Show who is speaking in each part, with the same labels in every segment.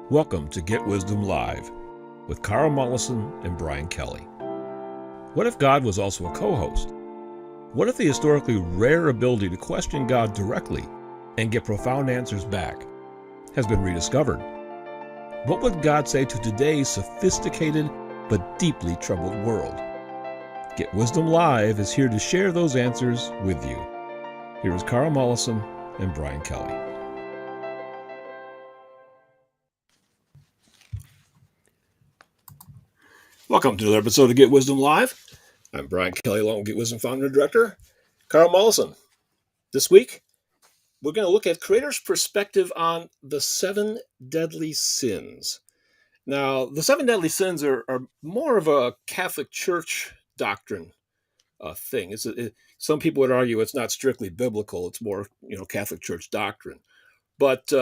Speaker 1: Welcome to Get Wisdom Live with Carl Mollison and Brian Kelly. What if God was also a co-host? What if the historically rare ability to question God directly and get profound answers back has been rediscovered? What would God say to today's sophisticated but deeply troubled world? Get Wisdom Live is here to share those answers with you. Here is Carl Mollison and Brian Kelly. Welcome to another episode of Get Wisdom Live. I'm Brian Kelly, along with Get Wisdom founder and director, Carl Mollison. This week, we're going to look at Creator's perspective on the 7 deadly sins. Now, the 7 deadly sins are more of a Catholic Church doctrine thing. Some people would argue it's not strictly biblical. It's more, Catholic Church doctrine. But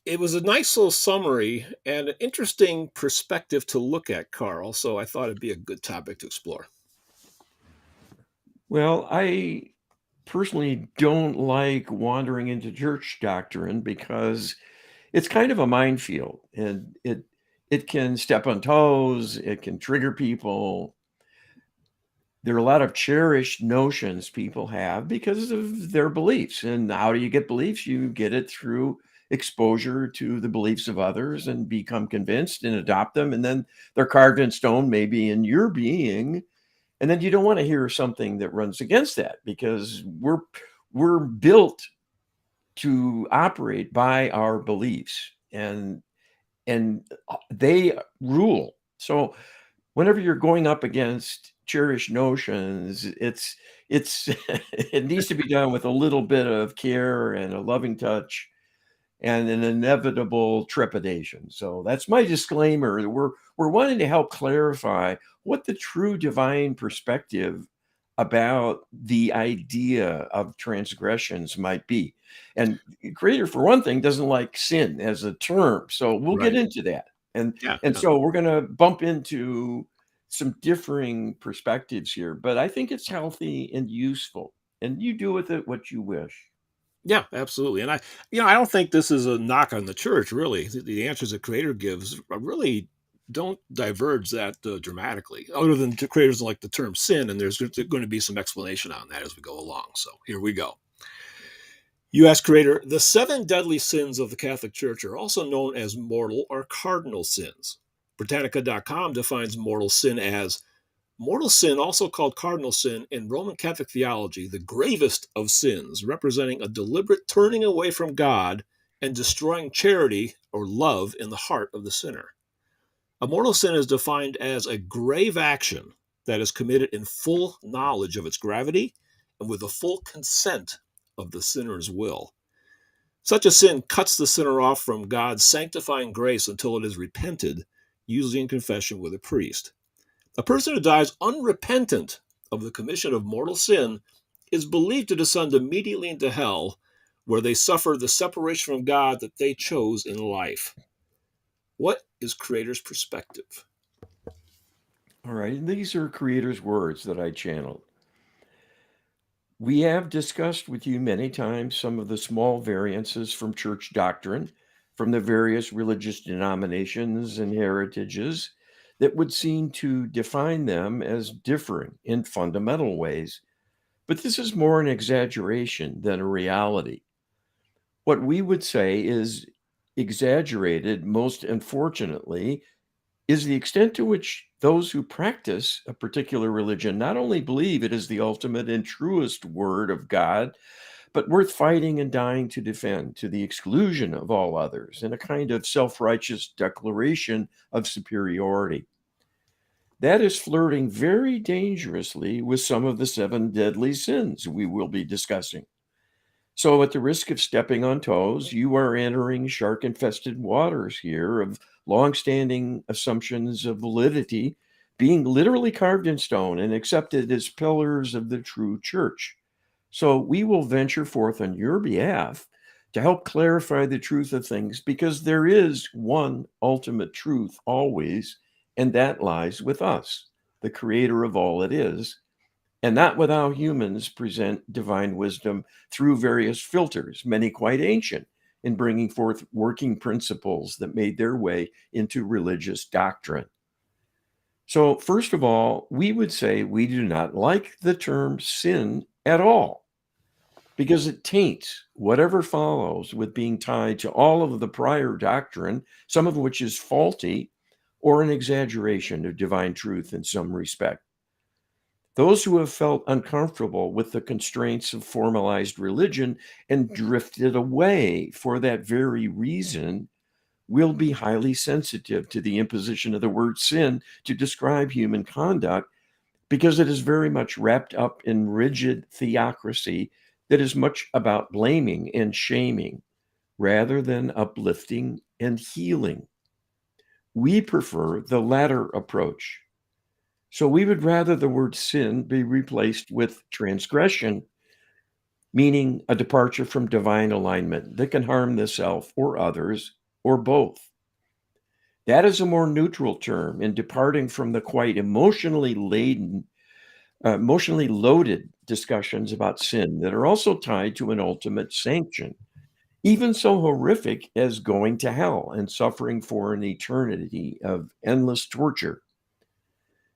Speaker 1: it was a nice little summary and an interesting perspective to look at, Carl. So I thought it'd be a good topic to explore.
Speaker 2: Well, I personally don't like wandering into church doctrine because it's kind of a minefield, and it can step on toes, it can trigger people. There are a lot of cherished notions people have because of their beliefs. And how do you get beliefs? You get it through exposure to the beliefs of others and become convinced and adopt them. And then they're carved in stone, maybe in your being. And then you don't want to hear something that runs against that, because we're built to operate by our beliefs, and they rule. So whenever you're going up against cherished notions, it's it needs to be done with a little bit of care and a loving touch and an inevitable trepidation. So that's my disclaimer. We're wanting to help clarify what the true divine perspective about the idea of transgressions might be. And Creator, for one thing, doesn't like sin as a term. So we'll get into that. And so we're going to bump into some differing perspectives here, but I think it's healthy and useful. And you do with it what you wish.
Speaker 1: Yeah, absolutely. And I don't think this is a knock on the church, really. The answers that Creator gives really don't diverge that dramatically, other than Creator doesn't like the term sin, and there's going to be some explanation on that as we go along. So here we go. You ask Creator, the 7 deadly sins of the Catholic Church are also known as mortal or cardinal sins. Britannica.com defines mortal sin as mortal sin, also called cardinal sin, in Roman Catholic theology, the gravest of sins, representing a deliberate turning away from God and destroying charity or love in the heart of the sinner. A mortal sin is defined as a grave action that is committed in full knowledge of its gravity and with the full consent of the sinner's will. Such a sin cuts the sinner off from God's sanctifying grace until it is repented, usually in confession with a priest. A person who dies unrepentant of the commission of mortal sin is believed to descend immediately into hell, where they suffer the separation from God that they chose in life. What is Creator's perspective?
Speaker 2: All right, and these are Creator's words that I channeled. We have discussed with you many times some of the small variances from church doctrine, from the various religious denominations and heritages that would seem to define them as differing in fundamental ways. But this is more an exaggeration than a reality. What we would say is exaggerated, most unfortunately, is the extent to which those who practice a particular religion not only believe it is the ultimate and truest word of God, but worth fighting and dying to defend, to the exclusion of all others, in a kind of self-righteous declaration of superiority. That is flirting very dangerously with some of the 7 deadly sins we will be discussing. So, at the risk of stepping on toes, you are entering shark-infested waters here of long-standing assumptions of validity being literally carved in stone and accepted as pillars of the true church. So, we will venture forth on your behalf to help clarify the truth of things, because there is one ultimate truth always, and that lies with us, the Creator of all it is, and not without humans present divine wisdom through various filters, many quite ancient, in bringing forth working principles that made their way into religious doctrine. So, first of all, we would say we do not like the term sin at all because it taints whatever follows with being tied to all of the prior doctrine, some of which is faulty or an exaggeration of divine truth in some respect. Those who have felt uncomfortable with the constraints of formalized religion and drifted away for that very reason will be highly sensitive to the imposition of the word sin to describe human conduct because it is very much wrapped up in rigid theocracy that is much about blaming and shaming rather than uplifting and healing. We prefer the latter approach. So we would rather the word sin be replaced with transgression, meaning a departure from divine alignment that can harm the self or others or both. That is a more neutral term in departing from the quite emotionally loaded discussions about sin that are also tied to an ultimate sanction, even so horrific as going to hell and suffering for an eternity of endless torture.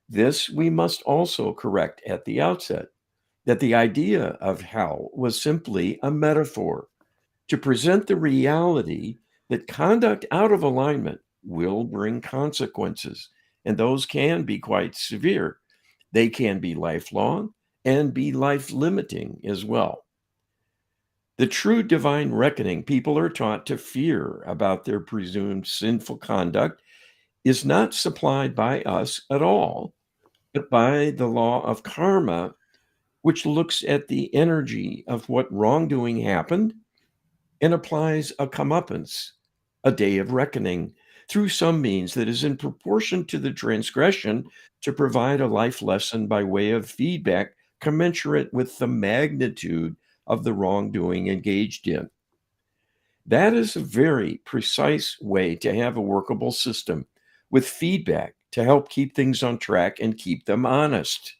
Speaker 2: This we must also correct at the outset that the idea of hell was simply a metaphor to present the reality that conduct out of alignment will bring consequences, and those can be quite severe. They can be lifelong and be life limiting as well. The true divine reckoning people are taught to fear about their presumed sinful conduct is not supplied by us at all, but by the law of karma, which looks at the energy of what wrongdoing happened and applies a comeuppance, a day of reckoning, through some means that is in proportion to the transgression to provide a life lesson by way of feedback commensurate with the magnitude of the wrongdoing engaged in. That is a very precise way to have a workable system with feedback to help keep things on track and keep them honest.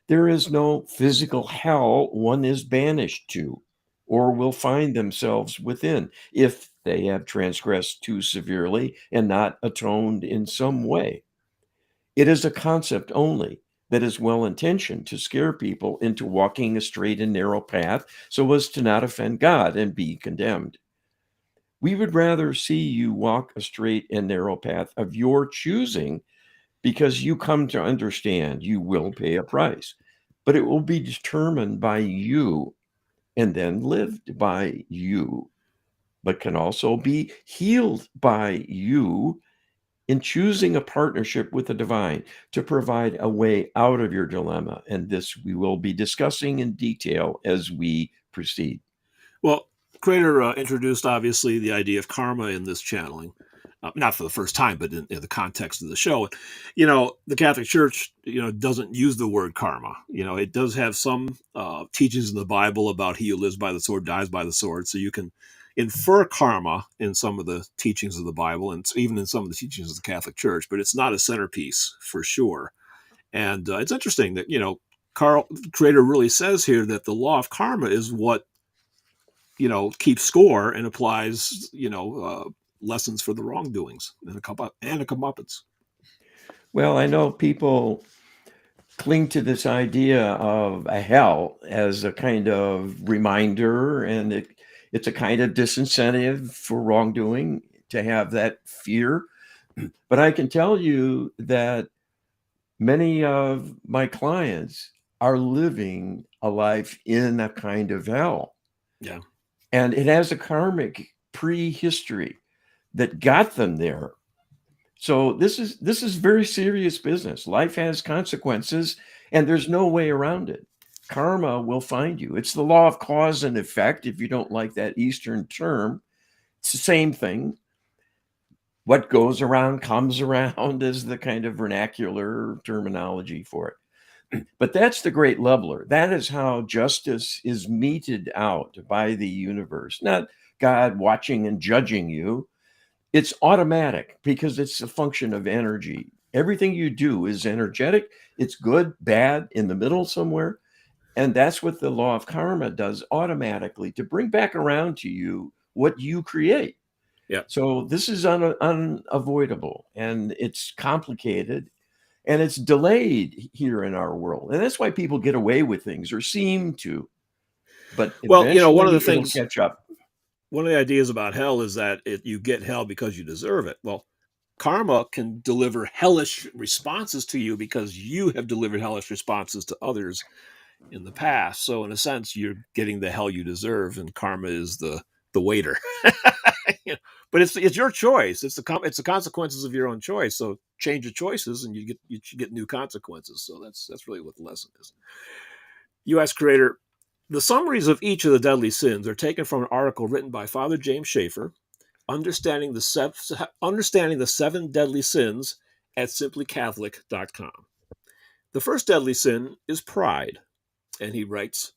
Speaker 2: There is no physical hell one is banished to or will find themselves within if they have transgressed too severely and not atoned in some way. It is a concept only that is well intentioned to scare people into walking a straight and narrow path so as to not offend God and be condemned. We would rather see you walk a straight and narrow path of your choosing because you come to understand you will pay a price, but it will be determined by you and then lived by you, but can also be healed by you in choosing a partnership with the divine to provide a way out of your dilemma. And this we will be discussing in detail as we proceed.
Speaker 1: Well, Creator introduced obviously the idea of karma in this channeling, not for the first time, but in the context of the show. The Catholic Church, doesn't use the word karma. It does have some teachings in the Bible about he who lives by the sword dies by the sword. So you can infer karma in some of the teachings of the Bible and even in some of the teachings of the Catholic Church, but it's not a centerpiece for sure. And it's interesting that, Carl Creator really says here that the law of karma is what keeps score and applies, lessons for the wrongdoings and a comeuppance.
Speaker 2: Well, I know people cling to this idea of a hell as a kind of reminder, and it's a kind of disincentive for wrongdoing to have that fear. But I can tell you that many of my clients are living a life in a kind of hell,
Speaker 1: Yeah.
Speaker 2: and it has a karmic prehistory that got them there. So this is very serious business. Life has consequences and there's no way around it. Karma will find you. It's the law of cause and effect if you don't like that Eastern term. It's the same thing. What goes around comes around is the kind of vernacular terminology for it. But that's the great leveler. That is how justice is meted out by the universe, not God watching and judging you. It's automatic because it's a function of energy. Everything you do is energetic. It's good, bad, in the middle somewhere. And that's what the law of karma does automatically to bring back around to you what you create.
Speaker 1: Yeah.
Speaker 2: So this is unavoidable, and it's complicated, and it's delayed here in our world. And that's why people get away with things or seem to, but
Speaker 1: Well, one of the
Speaker 2: eventually it'll
Speaker 1: things,
Speaker 2: catch up.
Speaker 1: one of the ideas about hell is that you get hell because you deserve it. Well, karma can deliver hellish responses to you because you have delivered hellish responses to others in the past. So in a sense, you're getting the hell you deserve, and karma is the waiter. You know, but it's your choice. It's the consequences of your own choice. So change your choices, and you should get new consequences. So that's really what the lesson is. U.S. creator. The summaries of each of the deadly sins are taken from an article written by Father James Schaefer, understanding the seven deadly sins at simplycatholic.com. The first deadly sin is pride, and he writes,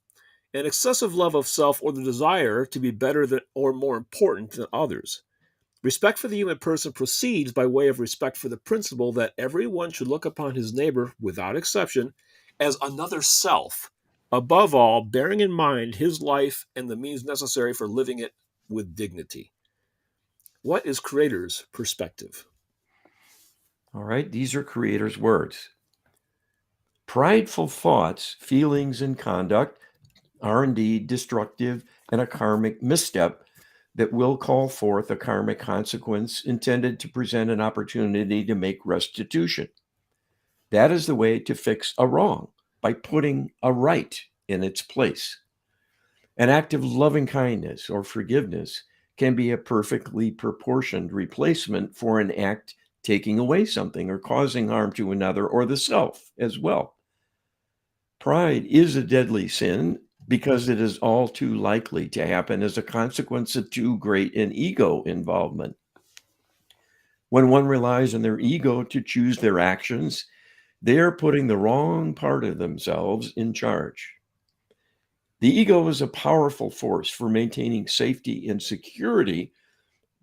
Speaker 1: an excessive love of self or the desire to be better than or more important than others. Respect for the human person proceeds by way of respect for the principle that everyone should look upon his neighbor, without exception, as another self, above all, bearing in mind his life and the means necessary for living it with dignity. What is Creator's perspective?
Speaker 2: All right, these are Creator's words. Prideful thoughts, feelings, and conduct are indeed destructive and a karmic misstep that will call forth a karmic consequence intended to present an opportunity to make restitution. That is the way to fix a wrong, by putting a right in its place. An act of loving kindness or forgiveness can be a perfectly proportioned replacement for an act taking away something or causing harm to another or the self as well. Pride is a deadly sin because it is all too likely to happen as a consequence of too great an ego involvement. When one relies on their ego to choose their actions, they are putting the wrong part of themselves in charge. The ego is a powerful force for maintaining safety and security,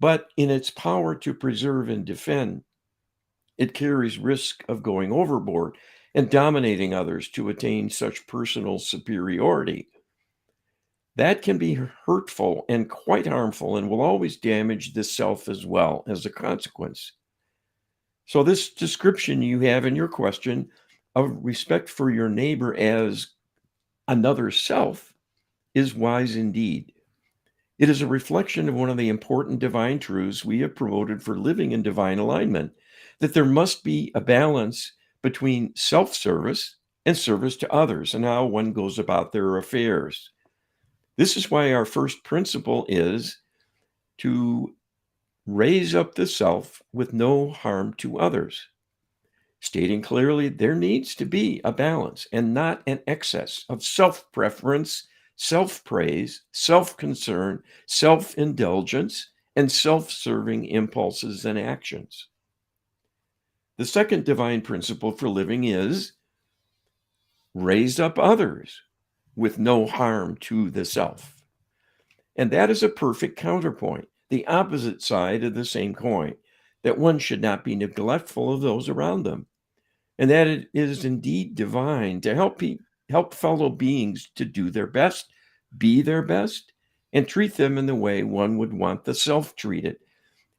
Speaker 2: but in its power to preserve and defend, it carries risk of going overboard and dominating others to attain such personal superiority. That can be hurtful and quite harmful and will always damage the self as well as a consequence. So, this description you have in your question of respect for your neighbor as another self is wise indeed. It is a reflection of one of the important divine truths we have promoted for living in divine alignment, that there must be a balance between self service and service to others and how one goes about their affairs. This is why our first principle is to raise up the self with no harm to others, stating clearly there needs to be a balance and not an excess of self preference, self praise, self concern, self indulgence, and self serving impulses and actions. The second divine principle for living is raise up others with no harm to the self. And that is a perfect counterpoint, the opposite side of the same coin, that one should not be neglectful of those around them, and that it is indeed divine to help fellow beings to do their best, be their best, and treat them in the way one would want the self treated.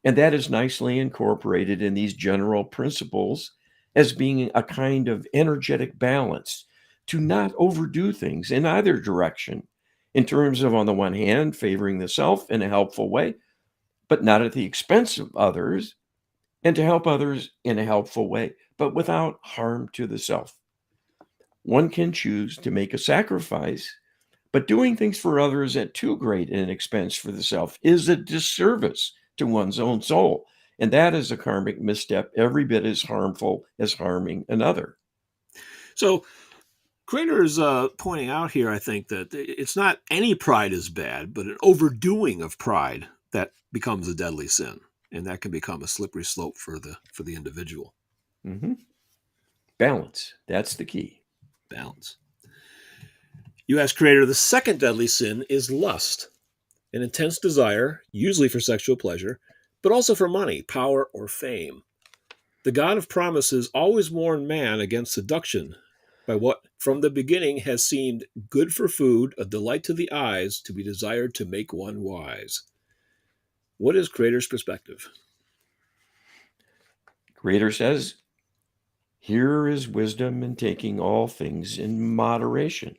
Speaker 2: And that is nicely incorporated in these general principles as being a kind of energetic balance to not overdo things in either direction, in terms of, on the one hand, favoring the self in a helpful way, but not at the expense of others, and to help others in a helpful way, but without harm to the self. One can choose to make a sacrifice, but doing things for others at too great an expense for the self is a disservice to one's own soul. And that is a karmic misstep every bit as harmful as harming another.
Speaker 1: So, Creator is pointing out here, I think, that it's not any pride is bad, but an overdoing of pride that becomes a deadly sin, and that can become a slippery slope for the individual.
Speaker 2: Mhm. Balance. That's the key.
Speaker 1: Balance. You ask Creator, the second deadly sin is lust, an intense desire, usually for sexual pleasure, but also for money, power, or fame. The God of promises always warned man against seduction by what from the beginning has seemed good for food, a delight to the eyes, to be desired to make one wise. What is Creator's perspective?
Speaker 2: Creator says, here is wisdom in taking all things in moderation.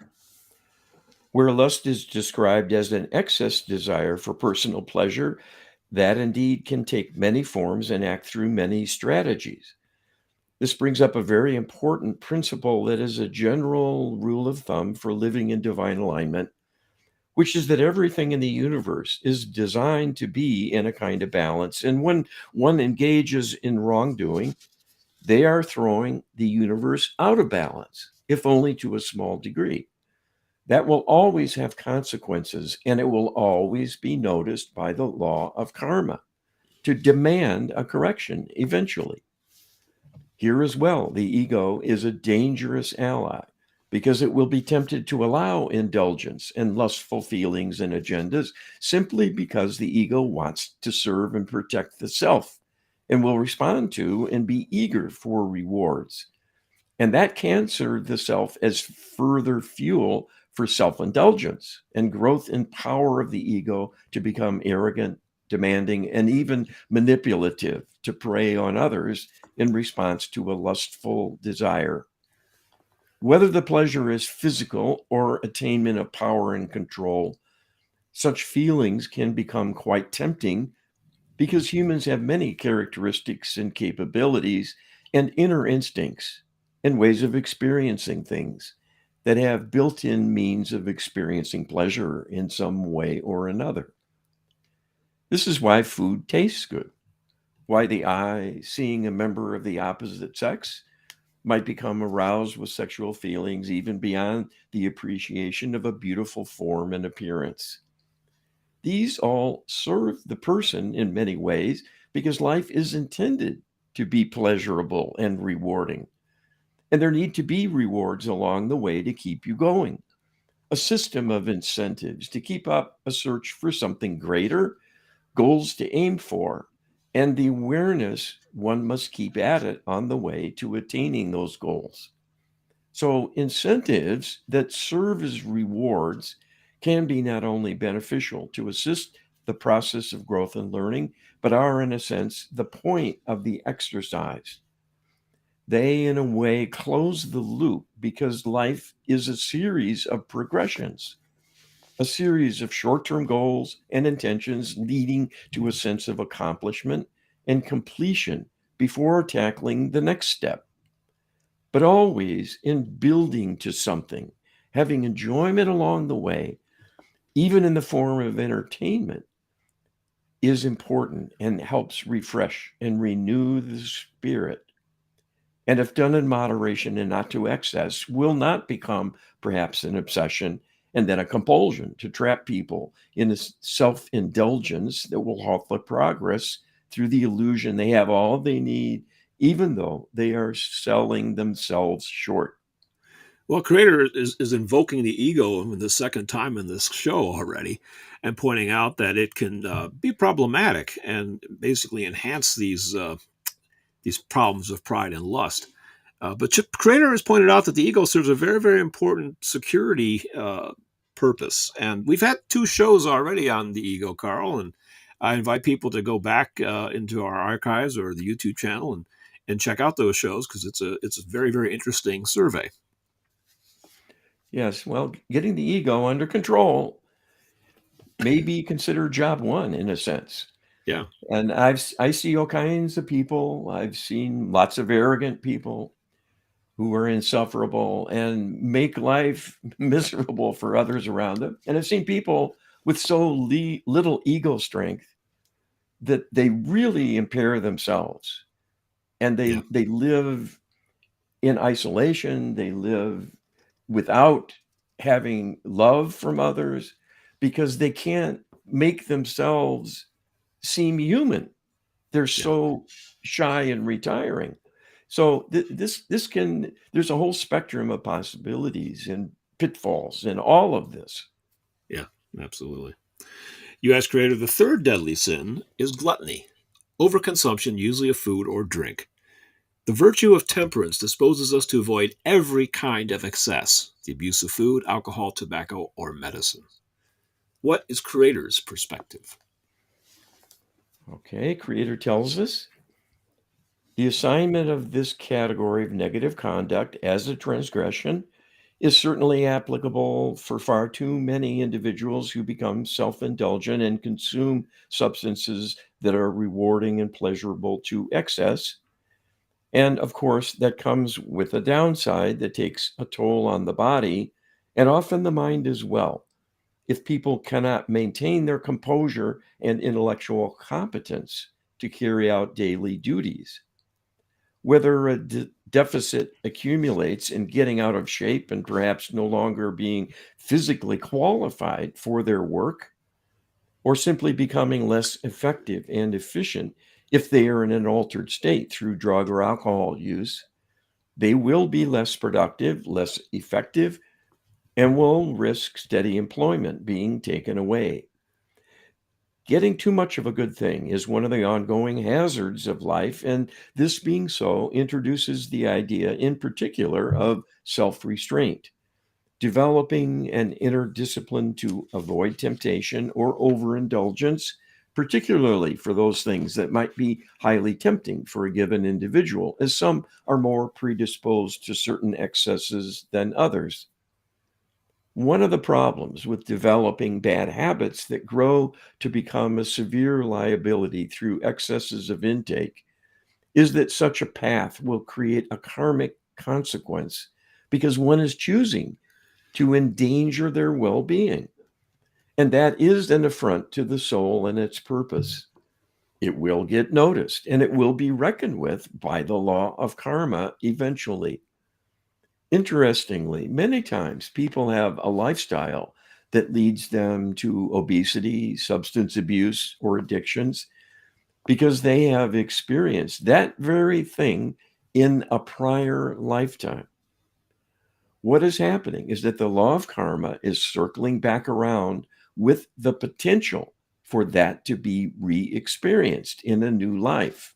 Speaker 2: Where lust is described as an excess desire for personal pleasure, that indeed can take many forms and act through many strategies. This brings up a very important principle that is a general rule of thumb for living in divine alignment, which is that everything in the universe is designed to be in a kind of balance. And when one engages in wrongdoing, they are throwing the universe out of balance, if only to a small degree. That will always have consequences, and it will always be noticed by the law of karma to demand a correction eventually. Here as well, the ego is a dangerous ally because it will be tempted to allow indulgence and lustful feelings and agendas simply because the ego wants to serve and protect the self and will respond to and be eager for rewards. And that can serve the self as further fuel for self indulgence and growth in power of the ego to become arrogant, demanding, and even manipulative to prey on others in response to a lustful desire. Whether the pleasure is physical or attainment of power and control, such feelings can become quite tempting because humans have many characteristics and capabilities and inner instincts and ways of experiencing things that have built in means of experiencing pleasure in some way or another. This is why food tastes good, why the eye, seeing a member of the opposite sex, might become aroused with sexual feelings even beyond the appreciation of a beautiful form and appearance. These all serve the person in many ways because life is intended to be pleasurable and rewarding. And there need to be rewards along the way to keep you going. A system of incentives to keep up a search for something greater, goals to aim for, and the awareness one must keep at it on the way to attaining those goals. So, incentives that serve as rewards can be not only beneficial to assist the process of growth and learning, but are, in a sense, the point of the exercise. They, in a way, close the loop because life is a series of progressions, a series of short term goals and intentions leading to a sense of accomplishment and completion before tackling the next step, but always in building to something, having enjoyment along the way, even in the form of entertainment, is important and helps refresh and renew the spirit. And if done in moderation and not to excess, will not become perhaps an obsession and then a compulsion to trap people in a self indulgence that will halt the progress through the illusion they have all they need, even though they are selling themselves short.
Speaker 1: Well, Creator is invoking the ego the second time in this show already, and pointing out that it can be problematic and basically enhance these problems of pride and lust. But Creator has pointed out that the ego serves a very, very important security purpose. And we've had two shows already on the ego, Carl. And I invite people to go back into our archives or the YouTube channel and check out those shows because it's a very, very interesting survey.
Speaker 2: Yes, well, getting the ego under control may be considered job one in a sense.
Speaker 1: Yeah,
Speaker 2: And I see all kinds of people. I've seen lots of arrogant people who are insufferable and make life miserable for others around them. And I've seen people with so little ego strength that they really impair themselves and
Speaker 1: yeah,
Speaker 2: they live in isolation. They live without having love from others because they can't make themselves seem human. They're
Speaker 1: yeah,
Speaker 2: so shy and retiring. So this can there's a whole spectrum of possibilities and pitfalls in all of this.
Speaker 1: yeah, absolutely. You ask Creator, the third deadly sin is gluttony, overconsumption, usually of food or drink. The virtue of temperance disposes us to avoid every kind of excess, the abuse of food, alcohol, tobacco, or medicine. What is Creator's perspective?
Speaker 2: Okay, Creator tells us the assignment of this category of negative conduct as a transgression is certainly applicable for far too many individuals who become self indulgent and consume substances that are rewarding and pleasurable to excess. And of course, that comes with a downside that takes a toll on the body and often the mind as well. If people cannot maintain their composure and intellectual competence to carry out daily duties, whether a deficit accumulates in getting out of shape and perhaps no longer being physically qualified for their work, or simply becoming less effective and efficient if they are in an altered state through drug or alcohol use, they will be less productive, less effective, and will risk steady employment being taken away. Getting too much of a good thing is one of the ongoing hazards of life, and this being so introduces the idea, in particular, of self restraint, developing an inner discipline to avoid temptation or overindulgence, particularly for those things that might be highly tempting for a given individual, as some are more predisposed to certain excesses than others. One of the problems with developing bad habits that grow to become a severe liability through excesses of intake is that such a path will create a karmic consequence because one is choosing to endanger their well being. And that is an affront to the soul and its purpose. It will get noticed and it will be reckoned with by the law of karma eventually. Interestingly, many times people have a lifestyle that leads them to obesity, substance abuse, or addictions because they have experienced that very thing in a prior lifetime. What is happening is that the law of karma is circling back around with the potential for that to be re experienced in a new life.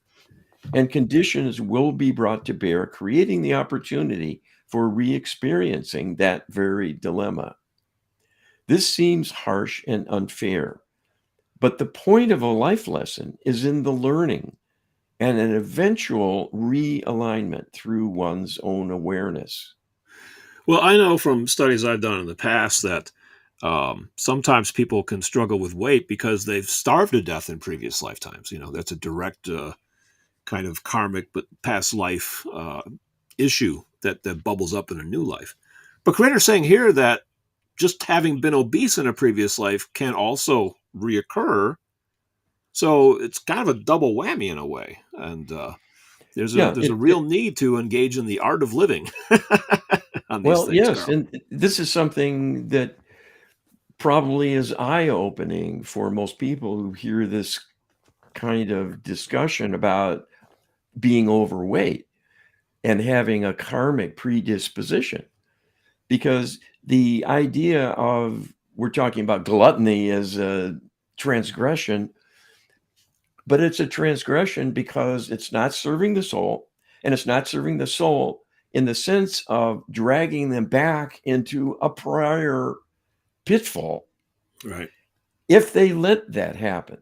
Speaker 2: And conditions will be brought to bear, creating the opportunity for re experiencing that very dilemma. This seems harsh and unfair, but the point of a life lesson is in the learning and an eventual realignment through one's own awareness.
Speaker 1: Well, I know from studies I've done in the past that sometimes people can struggle with weight because they've starved to death in previous lifetimes. That's a direct kind of karmic but past life issue that bubbles up in a new life. But Creator's saying here that just having been obese in a previous life can also reoccur. So it's kind of a double whammy in a way. And there's a
Speaker 2: Yeah,
Speaker 1: there's a real need to engage in the art of living on these
Speaker 2: well,
Speaker 1: things,
Speaker 2: yes,
Speaker 1: Carl.
Speaker 2: and this is something that probably is eye-opening for most people who hear this kind of discussion about being overweight and having a karmic predisposition. Because the idea of we're talking about gluttony as a transgression, but it's a transgression because it's not serving the soul, and it's not serving the soul in the sense of dragging them back into a prior pitfall
Speaker 1: Right,
Speaker 2: if they let that happen.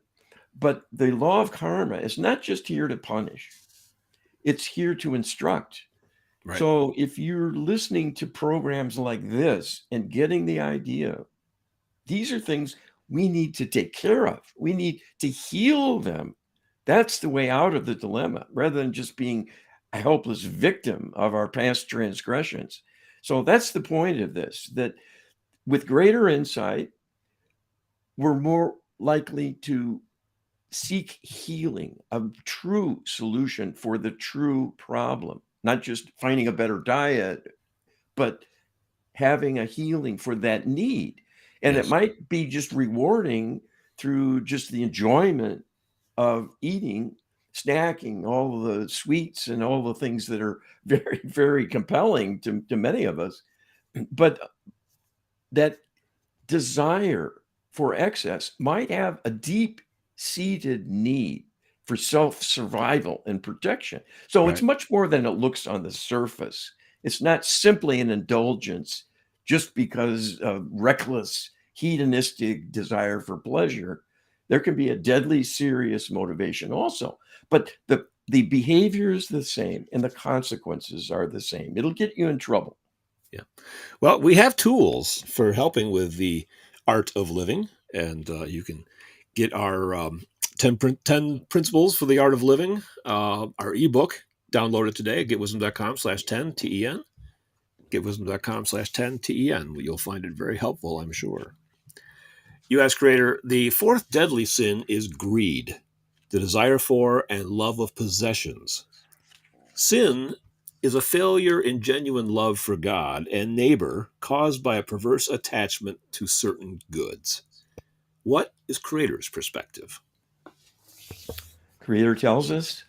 Speaker 2: But the law of karma is not just here to punish, it's here to instruct.
Speaker 1: right.
Speaker 2: So if you're listening to programs like this and getting the idea, these are things we need to take care of. We need to heal them. That's the way out of the dilemma rather than just being a helpless victim of our past transgressions. So that's the point of this, that with greater insight, we're more likely to seek healing, a true solution for the true problem, not just finding a better diet, but having a healing for that need. And it
Speaker 1: Yes.
Speaker 2: might be just rewarding through just the enjoyment of eating, snacking, all the sweets and all the things that are very, very compelling to many of us. But that desire for excess might have a deep seated need for self survival and protection. So it's
Speaker 1: Right.
Speaker 2: much more than it looks on the surface. It's not simply an indulgence just because of reckless, hedonistic desire for pleasure. There can be a deadly serious motivation also, but the behavior is the same and the consequences are the same. It'll get you in trouble.
Speaker 1: Yeah. Well, we have tools for helping with the art of living, and you can get our 10 principles for the art of living, our ebook. Download it today at getwisdom.com/10ten. Getwisdom.com/10ten. You'll find it very helpful, I'm sure. You ask, Creator, the fourth deadly sin is greed, the desire for and love of possessions. Sin is a failure in genuine love for God and neighbor caused by a perverse attachment to certain goods. What is Creator's perspective?
Speaker 2: Creator tells us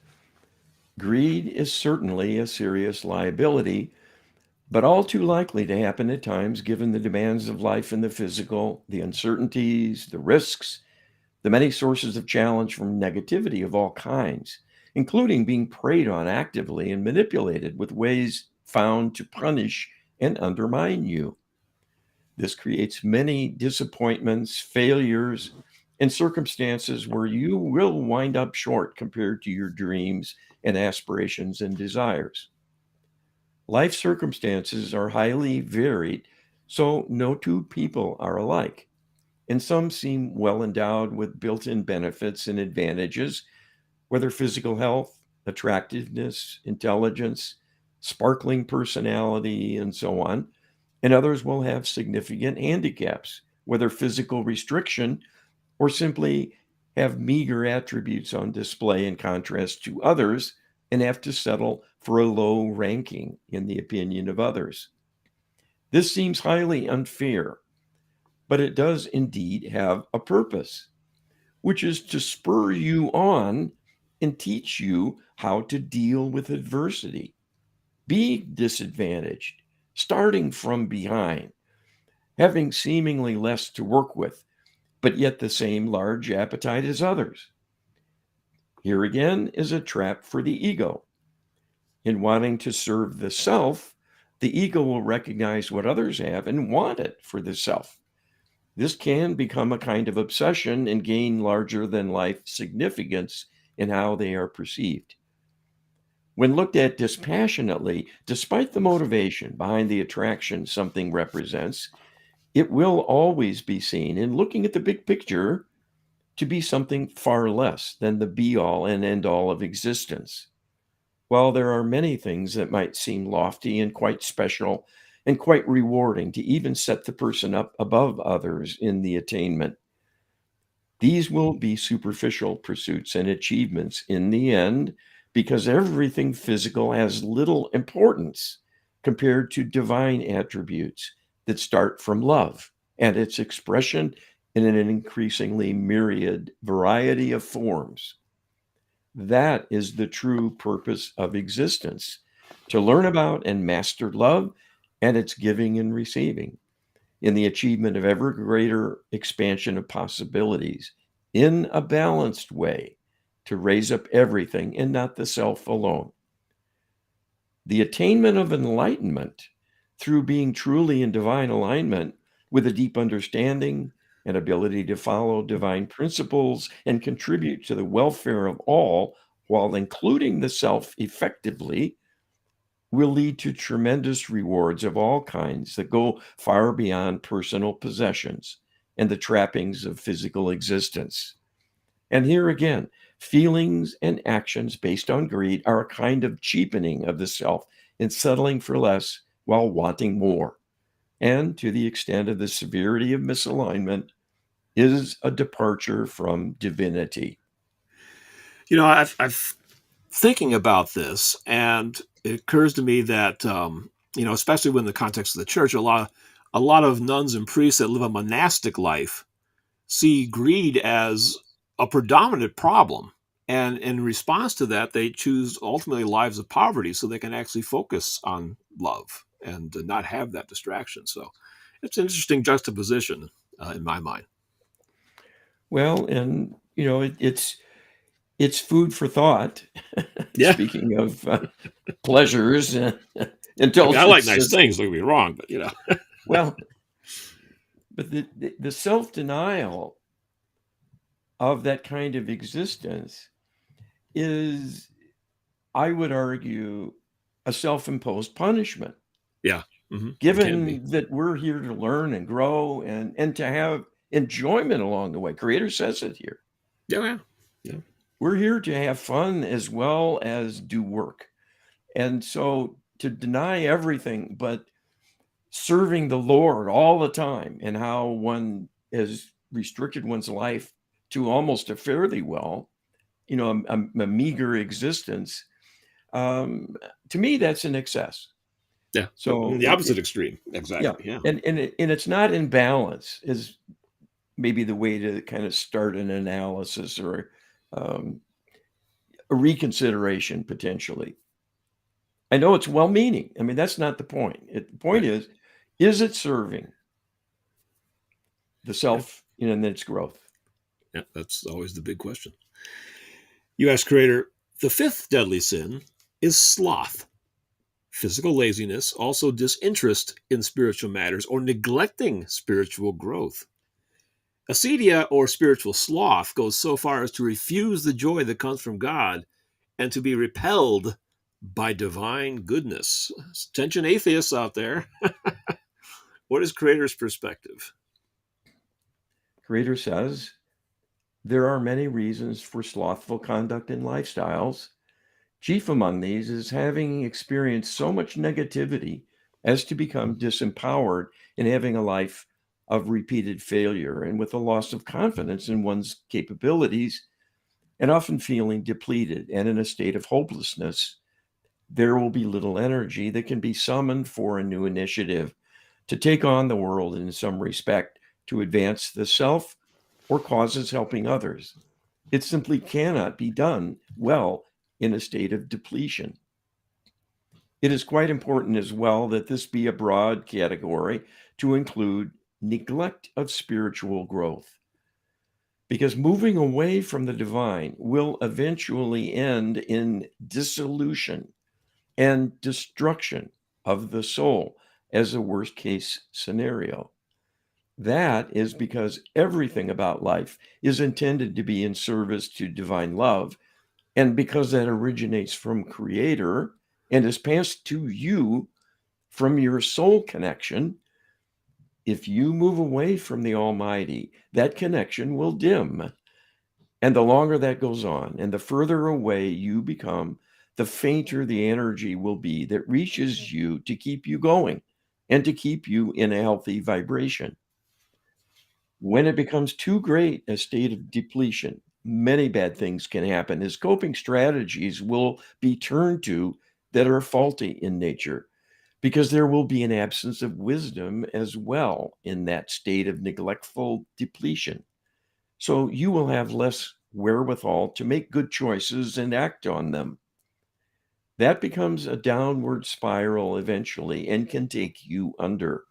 Speaker 2: greed is certainly a serious liability, but all too likely to happen at times given the demands of life in the physical, the uncertainties, the risks, the many sources of challenge from negativity of all kinds, including being preyed on actively and manipulated with ways found to punish and undermine you. This creates many disappointments, failures, and circumstances where you will wind up short compared to your dreams and aspirations and desires. Life circumstances are highly varied, so no two people are alike, and some seem well endowed with built in benefits and advantages, whether physical health, attractiveness, intelligence, sparkling personality, and so on. And others will have significant handicaps, whether physical restriction or simply have meager attributes on display in contrast to others and have to settle for a low ranking in the opinion of others. This seems highly unfair, but it does indeed have a purpose, which is to spur you on and teach you how to deal with adversity, be disadvantaged, starting from behind, having seemingly less to work with, but yet the same large appetite as others. Here again is a trap for the ego. In wanting to serve the self, the ego will recognize what others have and want it for the self. This can become a kind of obsession and gain larger than life significance in how they are perceived. When looked at dispassionately, despite the motivation behind the attraction something represents, it will always be seen in looking at the big picture to be something far less than the be all and end all of existence. While there are many things that might seem lofty and quite special and quite rewarding to even set the person up above others in the attainment, these will be superficial pursuits and achievements in the end because everything physical has little importance compared to divine attributes that start from love and its expression in an increasingly myriad variety of forms. That is the true purpose of existence, to learn about and master love and its giving and receiving in the achievement of ever greater expansion of possibilities in a balanced way to raise up everything and not the self alone. The attainment of enlightenment through being truly in divine alignment with a deep understanding and ability to follow divine principles and contribute to the welfare of all while including the self effectively will lead to tremendous rewards of all kinds that go far beyond personal possessions and the trappings of physical existence. And here again, feelings and actions based on greed are a kind of cheapening of the self in settling for less while wanting more. And to the extent of the severity of misalignment, is a departure from divinity.
Speaker 1: I've thinking about this, and it occurs to me that especially when the context of the church, a lot of nuns and priests that live a monastic life see greed as a predominant problem. And in response to that, they choose ultimately lives of poverty so they can actually focus on love and not have that distraction. So it's an interesting juxtaposition in my mind.
Speaker 2: Well, and it's food for thought.
Speaker 1: Yeah.
Speaker 2: Speaking of pleasures,
Speaker 1: I mean, I like nice
Speaker 2: indulgences.
Speaker 1: things, don't get me wrong, but
Speaker 2: Well, but the self denial of that kind of existence is, I would argue, a self-imposed punishment.
Speaker 1: Yeah. It can be.
Speaker 2: Given that we're here to learn and grow and to have enjoyment along the way. Creator says it here.
Speaker 1: Yeah, yeah. Yeah.
Speaker 2: We're here to have fun as well as do work. And so to deny everything but serving the Lord all the time, and how one has restricted one's life to almost a fairly well, a meager existence, to me, that's an excess.
Speaker 1: Yeah.
Speaker 2: So
Speaker 1: The opposite extreme.
Speaker 2: yeah,
Speaker 1: Exactly. Yeah.
Speaker 2: and it's not in balance is maybe the way to kind of start an analysis or um, a reconsideration potentially. I know it's well-meaning. I mean, that's not the point. The point
Speaker 1: Right.
Speaker 2: is it serving the
Speaker 1: Yeah.
Speaker 2: self in its growth?
Speaker 1: Yeah. That's always the big question. You ask Creator, the fifth deadly sin is sloth. Physical laziness, also disinterest in spiritual matters or neglecting spiritual growth. Acedia or spiritual sloth goes so far as to refuse the joy that comes from God and to be repelled by divine goodness. Attention, atheists out there. What is Creator's perspective?
Speaker 2: Creator says there are many reasons for slothful conduct and lifestyles. Chief among these is having experienced so much negativity as to become disempowered and having a life of repeated failure and with a loss of confidence in one's capabilities and often feeling depleted and in a state of hopelessness. There will be little energy that can be summoned for a new initiative to take on the world in some respect, to advance the self or causes helping others. It simply cannot be done well in a state of depletion. It is quite important as well that this be a broad category to include neglect of spiritual growth, because moving away from the divine will eventually end in dissolution and destruction of the soul as a worst case scenario. That is because everything about life is intended to be in service to divine love. And because that originates from Creator and is passed to you from your soul connection, if you move away from the Almighty, that connection will dim. And the longer that goes on and the further away you become, the fainter the energy will be that reaches you to keep you going and to keep you in a healthy vibration. When it becomes too great a state of depletion, many bad things can happen as coping strategies will be turned to that are faulty in nature, because there will be an absence of wisdom as well in that state of neglectful depletion. So you will have less wherewithal to make good choices and act on them. That becomes a downward spiral eventually and can take you under.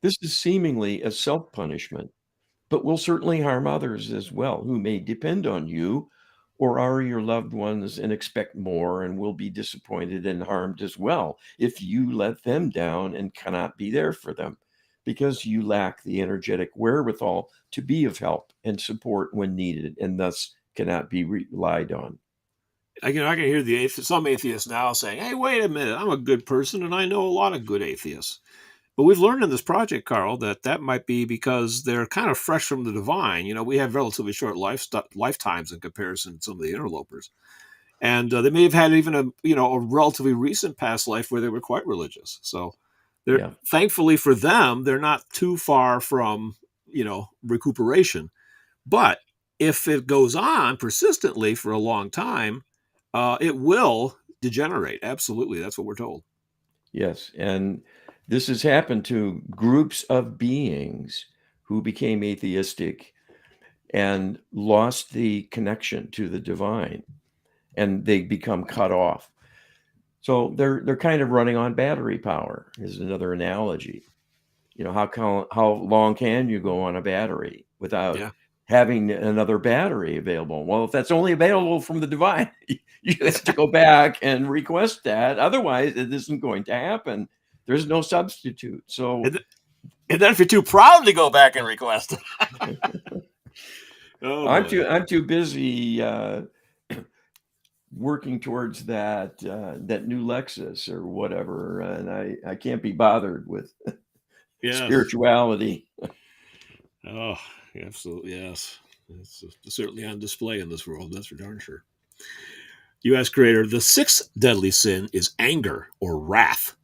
Speaker 2: This is seemingly a self punishment, but will certainly harm others as well who may depend on you or are your loved ones and expect more and will be disappointed and harmed as well if you let them down and cannot be there for them because you lack the energetic wherewithal to be of help and support when needed and thus cannot be relied on.
Speaker 1: I can hear some atheists now saying, "Hey, wait a minute! I'm a good person, and I know a lot of good atheists." But we've learned in this project, Carl, that that might be because they're kind of fresh from the divine. We have relatively short lifetimes in comparison to some of the interlopers, and they may have had even a relatively recent past life where they were quite religious. So, they're
Speaker 2: Yeah.
Speaker 1: thankfully for them, they're not too far from recuperation. But if it goes on persistently for a long time, it will degenerate. Absolutely, that's what we're told.
Speaker 2: Yes. And this has happened to groups of beings who became atheistic and lost the connection to the divine and they become cut off. So they're kind of running on battery power is another analogy. How long can you go on a battery without
Speaker 1: Yeah.
Speaker 2: having another battery available? Well, if that's only available from the divine, you have to go back and request that. Otherwise, it isn't going to happen. There's no substitute. So
Speaker 1: And, and then if you're too proud to go back and request, Oh
Speaker 2: I'm
Speaker 1: boy.
Speaker 2: too busy working towards that new Lexus or whatever, and I can't be bothered with
Speaker 1: Yes.
Speaker 2: spirituality.
Speaker 1: Oh, absolutely. Yes. It's certainly on display in this world. That's for darn sure. U.S. Creator. The sixth deadly sin is anger or wrath,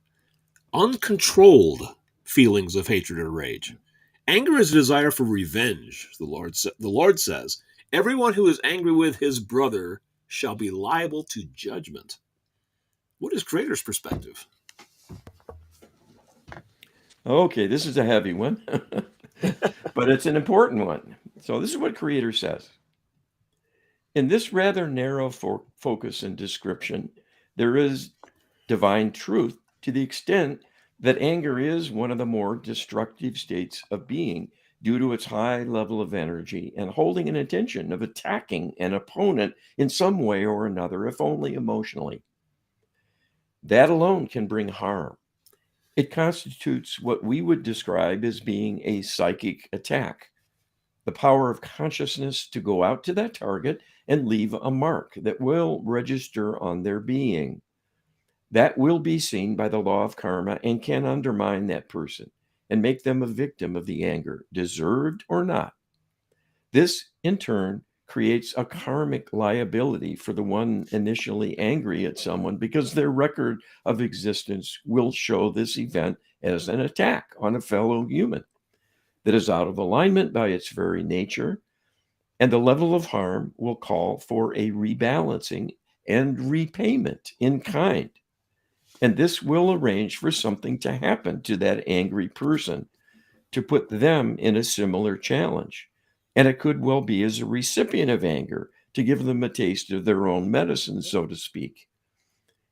Speaker 1: uncontrolled feelings of hatred or rage. Anger is a desire for revenge. The Lord says, "Everyone who is angry with his brother shall be liable to judgment." What is Creator's perspective?
Speaker 2: Okay, this is a heavy one, but it's an important one. So this is what Creator says. In this rather narrow focus and description, there is divine truth to the extent that anger is one of the more destructive states of being due to its high level of energy and holding an intention of attacking an opponent in some way or another, if only emotionally. That alone can bring harm. It constitutes what we would describe as being a psychic attack, the power of consciousness to go out to that target and leave a mark that will register on their being. That will be seen by the law of karma and can undermine that person and make them a victim of the anger, deserved or not. This, in turn, creates a karmic liability for the one initially angry at someone because their record of existence will show this event as an attack on a fellow human that is out of alignment by its very nature, and the level of harm will call for a rebalancing and repayment in kind. And this will arrange for something to happen to that angry person to put them in a similar challenge. And it could well be as a recipient of anger to give them a taste of their own medicine, so to speak.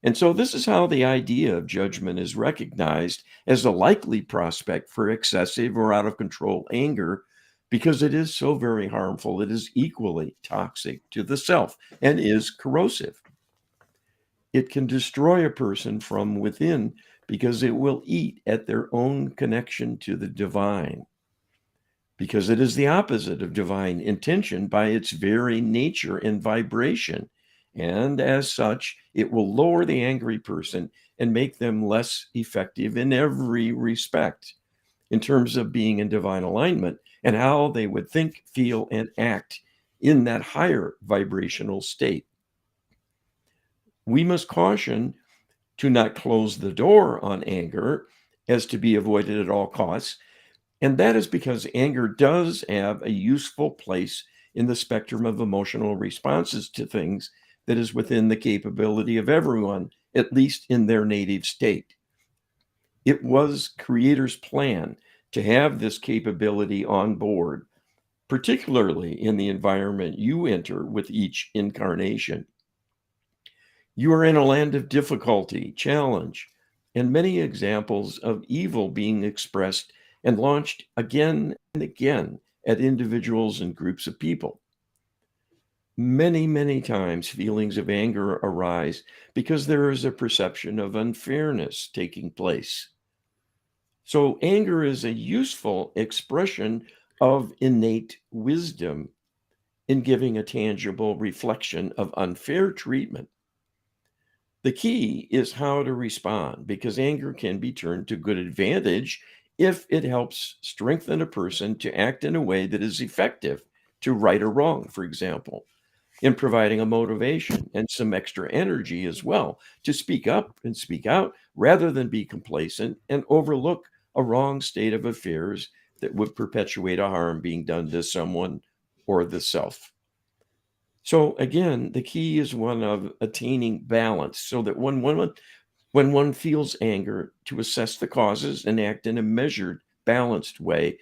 Speaker 2: And so, this is how the idea of judgment is recognized as a likely prospect for excessive or out of control anger because it is so very harmful. It is equally toxic to the self and is corrosive. It can destroy a person from within because it will eat at their own connection to the divine, because it is the opposite of divine intention by its very nature and vibration. And as such, it will lower the angry person and make them less effective in every respect in terms of being in divine alignment and how they would think, feel, and act in that higher vibrational state. We must caution to not close the door on anger as to be avoided at all costs. And that is because anger does have a useful place in the spectrum of emotional responses to things that is within the capability of everyone, at least in their native state. It was Creator's plan to have this capability on board, particularly in the environment you enter with each incarnation. You are in a land of difficulty, challenge, and many examples of evil being expressed and launched again and again at individuals and groups of people. Many, many times, feelings of anger arise because there is a perception of unfairness taking place. So, anger is a useful expression of innate wisdom in giving a tangible reflection of unfair treatment. The key is how to respond because anger can be turned to good advantage if it helps strengthen a person to act in a way that is effective to right or wrong, for example, in providing a motivation and some extra energy as well to speak up and speak out rather than be complacent and overlook a wrong state of affairs that would perpetuate a harm being done to someone or the self. So again, the key is one of attaining balance so that when one feels anger, to assess the causes and act in a measured, balanced way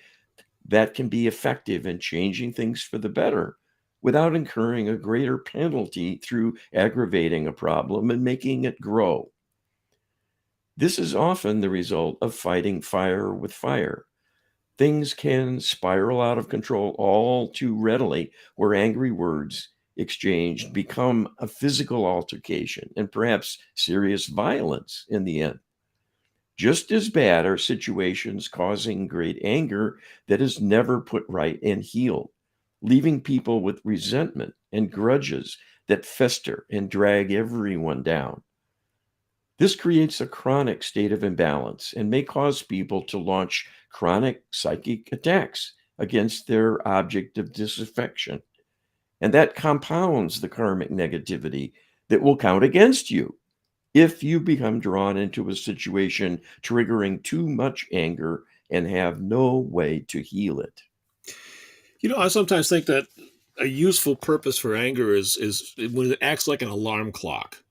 Speaker 2: that can be effective in changing things for the better without incurring a greater penalty through aggravating a problem and making it grow. This is often the result of fighting fire with fire. Things can spiral out of control all too readily, where angry words exchanged become a physical altercation and perhaps serious violence in the end. Just as bad are situations causing great anger that is never put right and healed, leaving people with resentment and grudges that fester and drag everyone down. This creates a chronic state of imbalance and may cause people to launch chronic psychic attacks against their object of disaffection. And that compounds the karmic negativity that will count against you if you become drawn into a situation triggering too much anger and have no way to heal it.
Speaker 1: I sometimes think that a useful purpose for anger is when it acts like an alarm clock.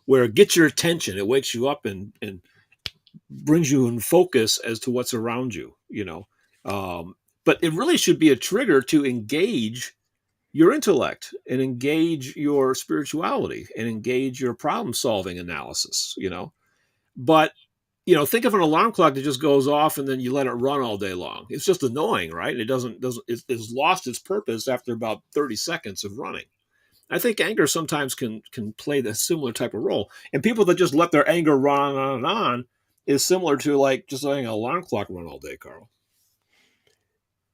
Speaker 1: Where it gets your attention, it wakes you up and brings you in focus as to what's around you. But it really should be a trigger to engage your intellect and engage your spirituality and engage your problem solving analysis. But think of an alarm clock that just goes off and then you let it run all day long. It's just annoying, right? It doesn't it's lost its purpose after about 30 seconds of running. I think anger sometimes can play the similar type of role. And people that just let their anger run on and on is similar to like just letting an alarm clock run all day, Carl.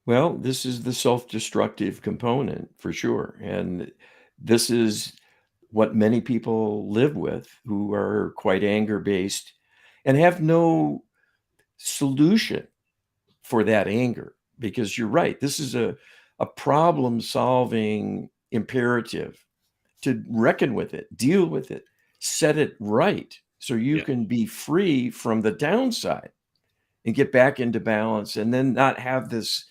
Speaker 2: Well, this is the self destructive component for sure. And this is what many people live with who are quite anger based and have no solution for that anger. Because you're right, this is a problem solving imperative to reckon with it, deal with it, set it right so you
Speaker 1: Yeah,
Speaker 2: can be free from the downside and get back into balance and then not have this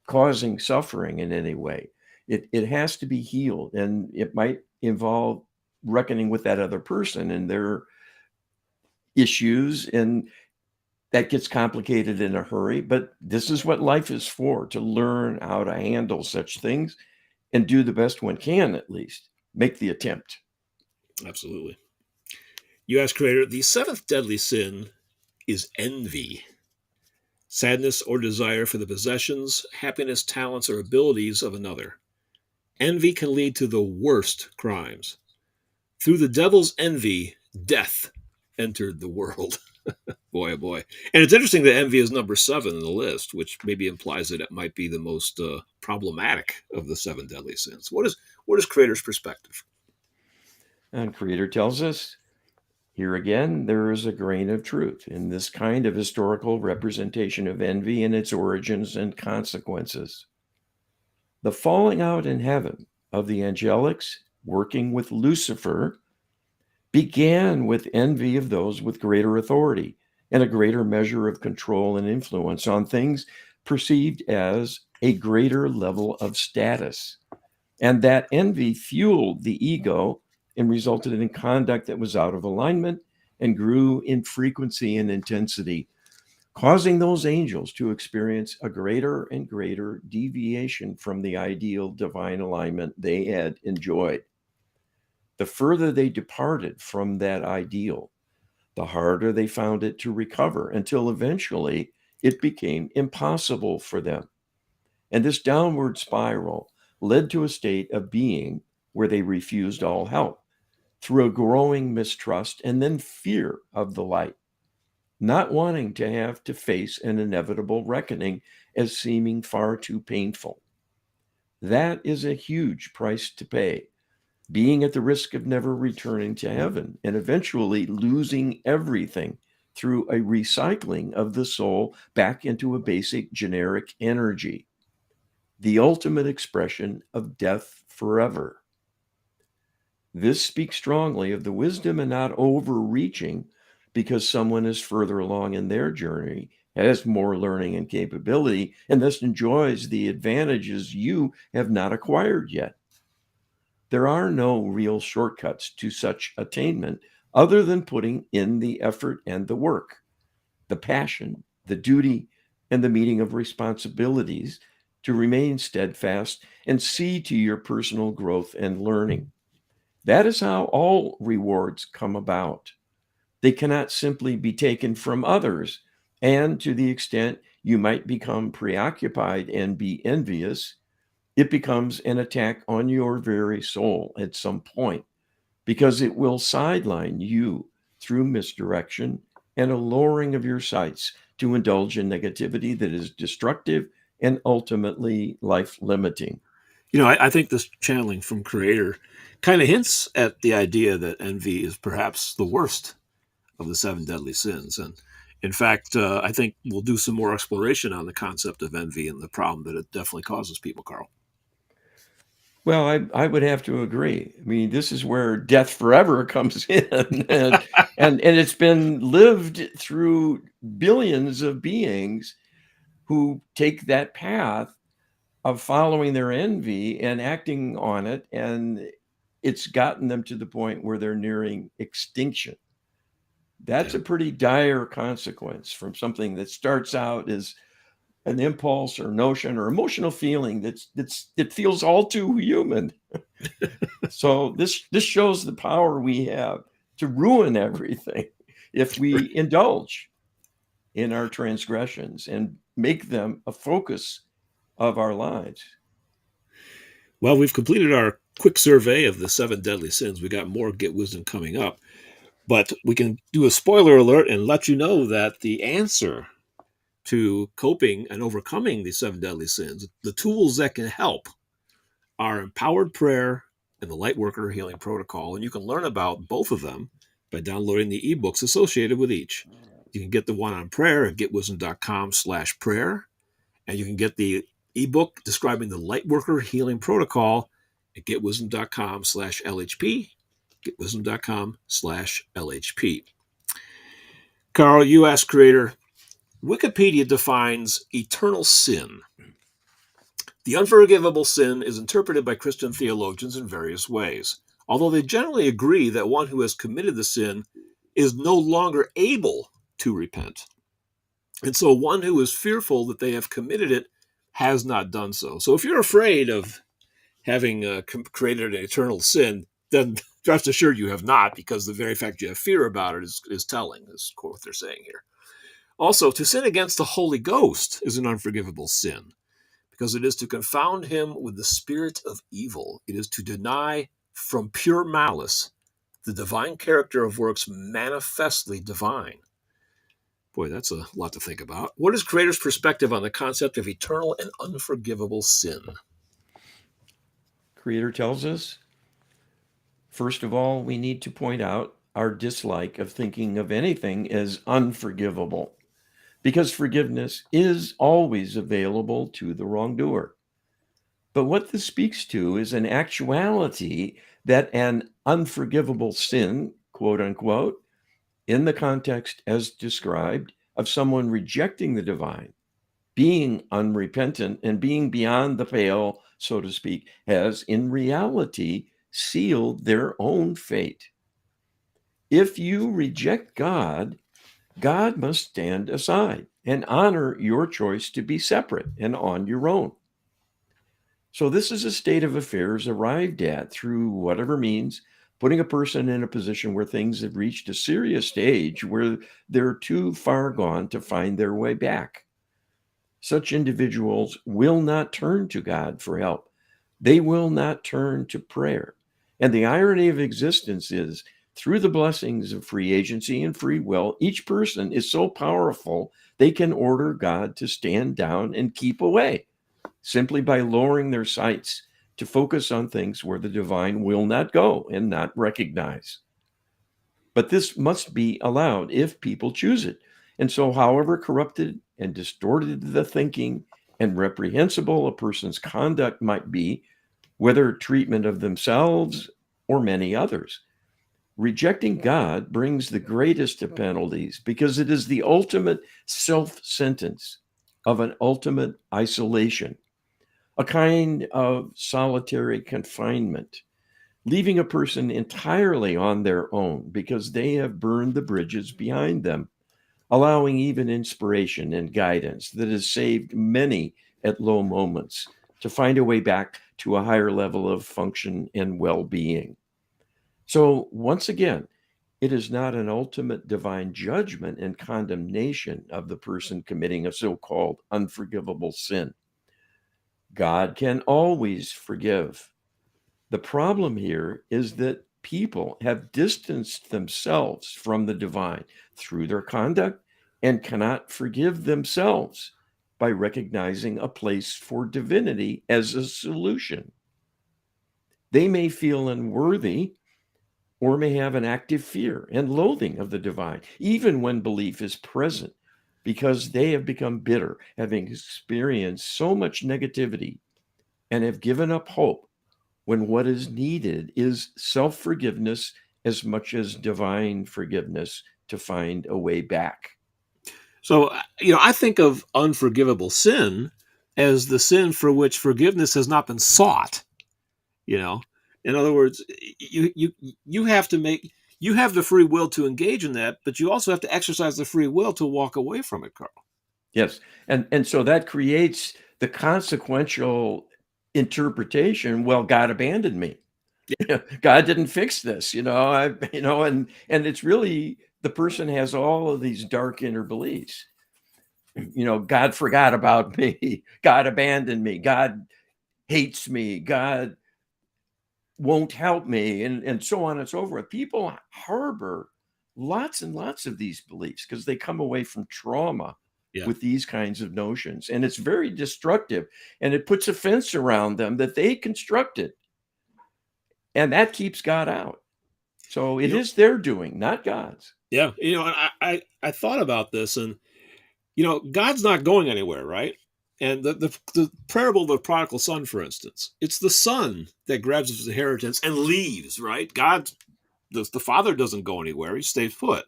Speaker 2: causing suffering in any way. It has to be healed, and it might involve reckoning with that other person and their issues, and that gets complicated in a hurry. But this is what life is for, to learn how to handle such things and do the best one can, at least. Make the attempt.
Speaker 1: absolutely. You ask Creator, the seventh deadly sin is envy. Sadness or desire for the possessions, happiness, talents, or abilities of another. Envy can lead to the worst crimes. Through the devil's envy, death entered the world. Boy, oh boy. And it's interesting that envy is number seven in the list, which maybe implies that it might be the most problematic of the seven deadly sins. What is Creator's perspective?
Speaker 2: And Creator tells us here again, there is a grain of truth in this kind of historical representation of envy and its origins and consequences. The falling out in heaven of the angelics working with Lucifer began with envy of those with greater authority and a greater measure of control and influence on things perceived as a greater level of status. And that envy fueled the ego and resulted in conduct that was out of alignment and grew in frequency and intensity, causing those angels to experience a greater and greater deviation from the ideal divine alignment they had enjoyed. The further they departed from that ideal, the harder they found it to recover until eventually it became impossible for them. And this downward spiral led to a state of being where they refused all help through a growing mistrust and then fear of the light, not wanting to have to face an inevitable reckoning as seeming far too painful. That is a huge price to pay, being at the risk of never returning to heaven and eventually losing everything through a recycling of the soul back into a basic generic energy, the ultimate expression of death forever. This speaks strongly of the wisdom and not overreaching because someone is further along in their journey, has more learning and capability, and thus enjoys the advantages you have not acquired yet. There are no real shortcuts to such attainment other than putting in the effort and the work, the passion, the duty, and the meeting of responsibilities to remain steadfast and see to your personal growth and learning. That is how all rewards come about. They cannot simply be taken from others. And to the extent you might become preoccupied and be envious, it becomes an attack on your very soul at some point because it will sideline you through misdirection and a lowering of your sights to indulge in negativity that is destructive and ultimately life limiting.
Speaker 1: I think this channeling from Creator kind of hints at the idea that envy is perhaps the worst of the seven deadly sins. And in fact, I think we'll do some more exploration on the concept of envy and the problem that it definitely causes people, Carl.
Speaker 2: Well, I would have to agree. I mean, this is where death forever comes in, and it's been lived through billions of beings who take that path of following their envy and acting on it, and it's gotten them to the point where they're nearing extinction. That's
Speaker 1: Yeah.
Speaker 2: a pretty dire consequence from something that starts out as an impulse or notion or emotional feeling that feels all too human. So this shows the power we have to ruin everything if we indulge in our transgressions and make them a focus of our lives.
Speaker 1: Well, we've completed our quick survey of the seven deadly sins. We got more Get Wisdom coming up, but we can do a spoiler alert and let you know that the answer to coping and overcoming these seven deadly sins, the tools that can help, are empowered prayer and the Lightworker Healing Protocol. And you can learn about both of them by downloading the ebooks associated with each. You can get the one on prayer at getwisdom.com/prayer, and you can get the ebook describing the Lightworker Healing Protocol at getwisdom.com/LHP, getwisdom.com/LHP. Carl, you asked Creator, Wikipedia defines eternal sin. The unforgivable sin is interpreted by Christian theologians in various ways, although they generally agree that one who has committed the sin is no longer able to repent. And so one who is fearful that they have committed it has not done so. So if you're afraid of having created an eternal sin, then rest assured you have not, because the very fact you have fear about it is telling, is what they're saying here. Also, to sin against the Holy Ghost is an unforgivable sin, because it is to confound him with the spirit of evil. It is to deny from pure malice the divine character of works manifestly divine. Boy, that's a lot to think about. What is Creator's perspective on the concept of eternal and unforgivable sin?
Speaker 2: Creator tells us, first of all, we need to point out our dislike of thinking of anything as unforgivable, because forgiveness is always available to the wrongdoer. But what this speaks to is an actuality that an unforgivable sin, quote unquote, in the context as described of someone rejecting the divine, being unrepentant, and being beyond the pale, so to speak, has in reality sealed their own fate. If you reject God, God must stand aside and honor your choice to be separate and on your own. So, this is a state of affairs arrived at through whatever means, putting a person in a position where things have reached a serious stage where they're too far gone to find their way back. Such individuals will not turn to God for help. They will not turn to prayer. And the irony of existence is, through the blessings of free agency and free will, each person is so powerful they can order God to stand down and keep away, simply by lowering their sights to focus on things where the divine will not go and not recognize. But this must be allowed if people choose it. And so, however corrupted and distorted the thinking and reprehensible a person's conduct might be, whether treatment of themselves or many others, rejecting God brings the greatest of penalties, because it is the ultimate self sentence of an ultimate isolation, a kind of solitary confinement, leaving a person entirely on their own because they have burned the bridges behind them, allowing even inspiration and guidance that has saved many at low moments to find a way back to a higher level of function and well being. So, once again, it is not an ultimate divine judgment and condemnation of the person committing a so called unforgivable sin. God can always forgive. The problem here is that people have distanced themselves from the divine through their conduct and cannot forgive themselves. by recognizing a place for divinity as a solution. They may feel unworthy or may have an active fear and loathing of the divine, even when belief is present, because they have become bitter, having experienced so much negativity, and have given up hope when what is needed is self forgiveness as much as divine forgiveness to find a way back.
Speaker 1: So, I think of unforgivable sin as the sin for which forgiveness has not been sought. You know, in other words, you have to make you have the free will to engage in that, but you also have to exercise the free will to walk away from it, Carl.
Speaker 2: Yes. And so that creates the consequential interpretation, well, God abandoned me. God didn't fix this, and it's really the person has all of these dark inner beliefs. God forgot about me. God abandoned me. God hates me. God won't help me, and so on and so forth. People harbor lots and lots of these beliefs because they come away from trauma
Speaker 1: Yeah.
Speaker 2: with these kinds of notions, and it's very destructive, and it puts a fence around them that they constructed, and that keeps God out. So
Speaker 1: You
Speaker 2: it
Speaker 1: know,
Speaker 2: is their doing, not God's.
Speaker 1: yeah. I thought about this, and God's not going anywhere, right? And the parable of the prodigal son, for instance, it's the son that grabs his inheritance and leaves, right? The father doesn't go anywhere; he stays put.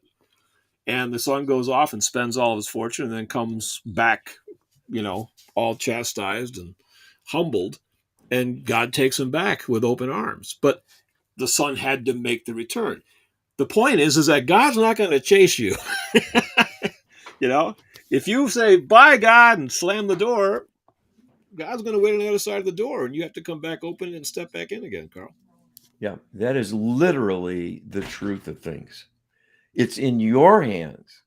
Speaker 1: And the son goes off and spends all of his fortune, and then comes back, all chastised and humbled, and God takes him back with open arms. But the son had to make the return. The point is that God's not going to chase you. you know, if you say bye, God, and slam the door, God's going to wait on the other side of the door, and you have to come back open and step back in again, Carl.
Speaker 2: Yeah, that is literally the truth of things. It's in your hands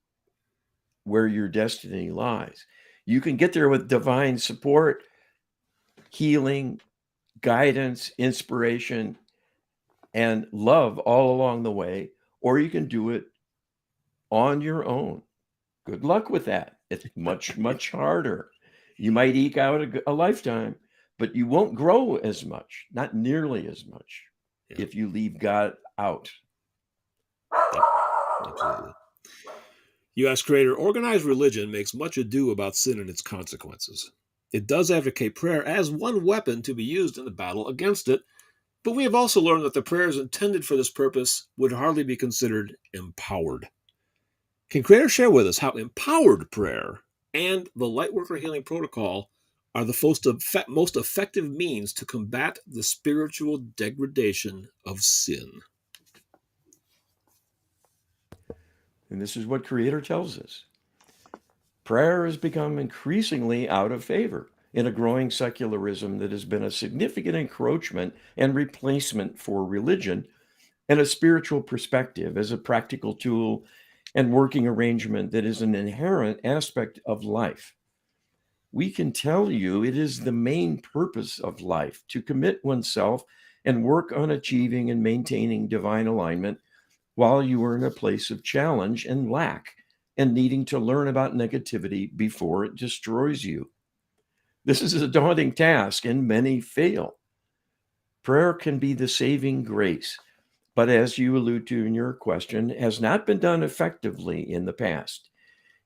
Speaker 2: where your destiny lies. You can get there with divine support, healing, guidance, inspiration, and love all along the way, or you can do it on your own. Good luck with that. It's much, much harder. You might eke out a lifetime, but you won't grow as much, not nearly as much,
Speaker 1: Yeah,
Speaker 2: if you leave God out.
Speaker 1: yep, absolutely. U.S. creator, organized religion makes much ado about sin and its consequences. It does advocate prayer as one weapon to be used in the battle against it, but we have also learned that the prayers intended for this purpose would hardly be considered empowered. Can Creator share with us how empowered prayer and the Lightworker Healing Protocol are the most effective means to combat the spiritual degradation of sin?
Speaker 2: And this is what Creator tells us. Prayer has become increasingly out of favor in a growing secularism that has been a significant encroachment and replacement for religion and a spiritual perspective as a practical tool and working arrangement that is an inherent aspect of life. We can tell you it is the main purpose of life to commit oneself and work on achieving and maintaining divine alignment while you are in a place of challenge and lack and needing to learn about negativity before it destroys you. This is a daunting task and many fail. Prayer can be the saving grace, but as you allude to in your question, has not been done effectively in the past.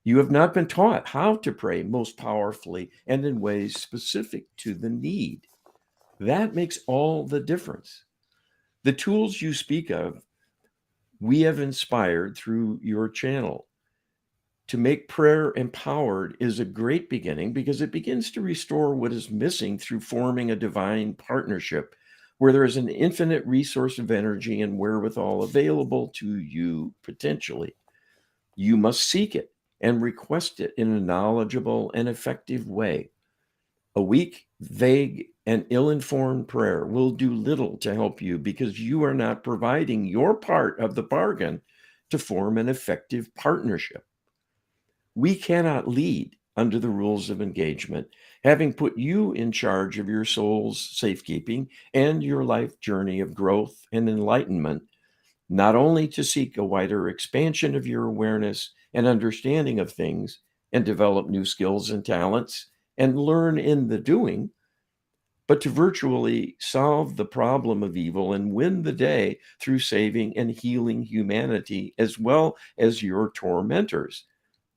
Speaker 2: You have not been taught how to pray most powerfully and in ways specific to the need. That makes all the difference. The tools you speak of, we have inspired through your channel. To make prayer empowered is a great beginning because it begins to restore what is missing through forming a divine partnership where there is an infinite resource of energy and wherewithal available to you potentially. You must seek it and request it in a knowledgeable and effective way. A weak, vague, and ill informed prayer will do little to help you because you are not providing your part of the bargain to form an effective partnership. We cannot lead under the rules of engagement, having put you in charge of your soul's safekeeping and your life journey of growth and enlightenment, not only to seek a wider expansion of your awareness and understanding of things and develop new skills and talents and learn in the doing, but to virtually solve the problem of evil and win the day through saving and healing humanity as well as your tormentors,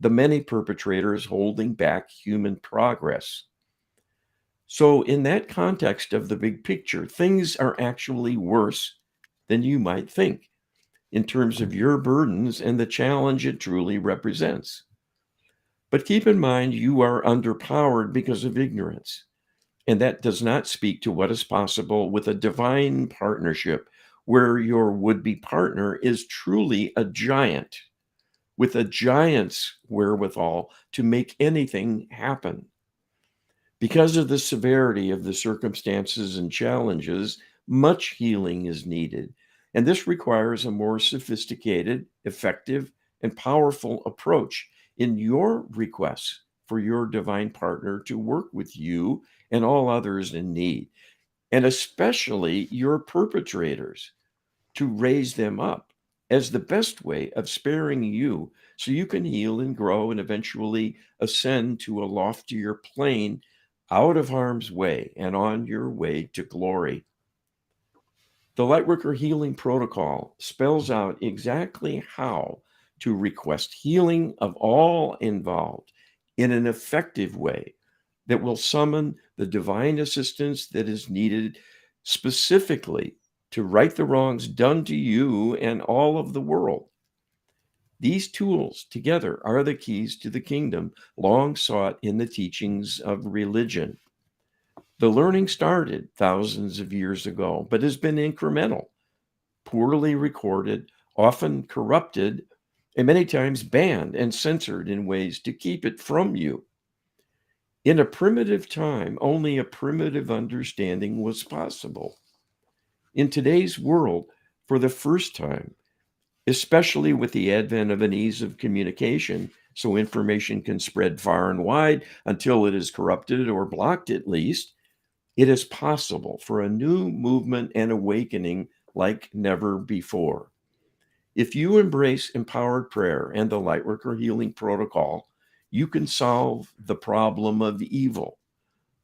Speaker 2: the many perpetrators holding back human progress. So, in that context of the big picture, things are actually worse than you might think in terms of your burdens and the challenge it truly represents. But keep in mind, you are underpowered because of ignorance. And that does not speak to what is possible with a divine partnership where your would be partner is truly a giant with a giant's wherewithal to make anything happen. Because of the severity of the circumstances and challenges, much healing is needed. And this requires a more sophisticated, effective, and powerful approach in your requests for your divine partner to work with you and all others in need, and especially your perpetrators, to raise them up as the best way of sparing you so you can heal and grow and eventually ascend to a loftier plane out of harm's way and on your way to glory. The Lightworker Healing Protocol spells out exactly how to request healing of all involved in an effective way that will summon the divine assistance that is needed specifically to right the wrongs done to you and all of the world. These tools together are the keys to the kingdom long sought in the teachings of religion. The learning started thousands of years ago, but has been incremental, poorly recorded, often corrupted, and many times banned and censored in ways to keep it from you. In a primitive time, only a primitive understanding was possible. In today's world, for the first time, especially with the advent of an ease of communication, so information can spread far and wide until it is corrupted or blocked at least, it is possible for a new movement and awakening like never before. If you embrace empowered prayer and the Lightworker Healing Protocol, you can solve the problem of evil,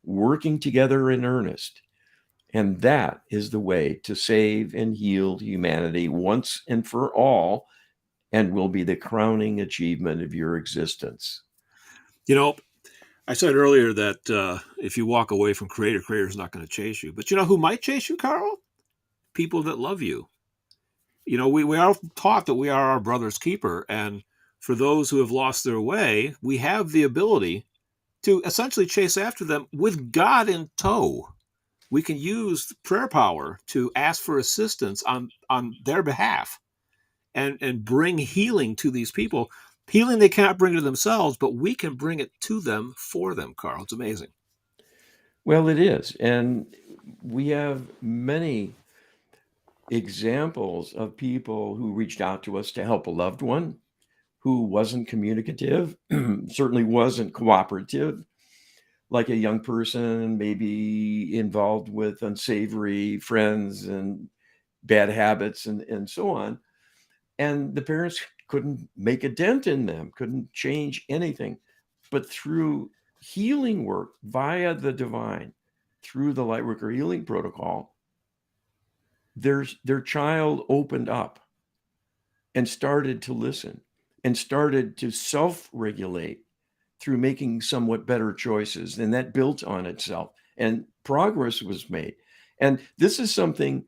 Speaker 2: working together in earnest. And that is the way to save and heal humanity once and for all, and will be the crowning achievement of your existence.
Speaker 1: You know, I said earlier that if you walk away from Creator, Creator's not going to chase you. But you know who might chase you, Carl? People that love you. You know, we are taught that we are our brother's keeper. And for those who have lost their way, we have the ability to essentially chase after them with God in tow. We can use prayer power to ask for assistance on their behalf and bring healing to these people. Healing they cannot bring to themselves, but we can bring it to them for them, Carl. It's amazing.
Speaker 2: Well, it is. And we have many examples of people who reached out to us to help a loved one who wasn't communicative, certainly wasn't cooperative, like a young person, maybe involved with unsavory friends and bad habits and so on. And the parents couldn't make a dent in them, couldn't change anything. But through healing work via the divine, through the Lightworker Healing Protocol, their child opened up and started to listen and started to self-regulate through making somewhat better choices. And that built on itself and progress was made. And this is something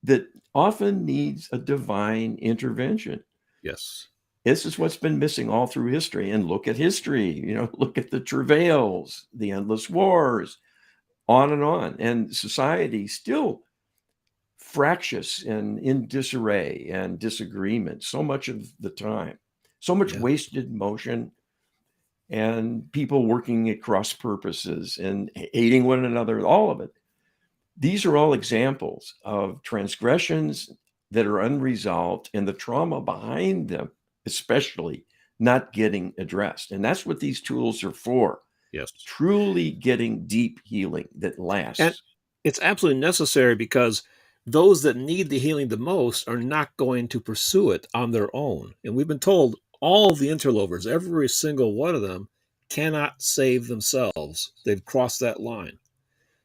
Speaker 2: that often needs a divine intervention.
Speaker 1: Yes.
Speaker 2: This is what's been missing all through history. And look at history, look at the travails, the endless wars, on and on. And society still fractious and in disarray and disagreement so much of the time, so much
Speaker 1: Yeah.
Speaker 2: wasted motion, and people working at cross purposes and hating one another, all of it. These are all examples of transgressions that are unresolved and the trauma behind them, especially not getting addressed. And that's what these tools are for,
Speaker 1: Yes.
Speaker 2: truly getting deep healing that
Speaker 1: And
Speaker 2: lasts.
Speaker 1: it's absolutely necessary because those that need the healing the most are not going to pursue it on their own. And we've been told all the interlopers, every single one of them, cannot save themselves. They've crossed that line.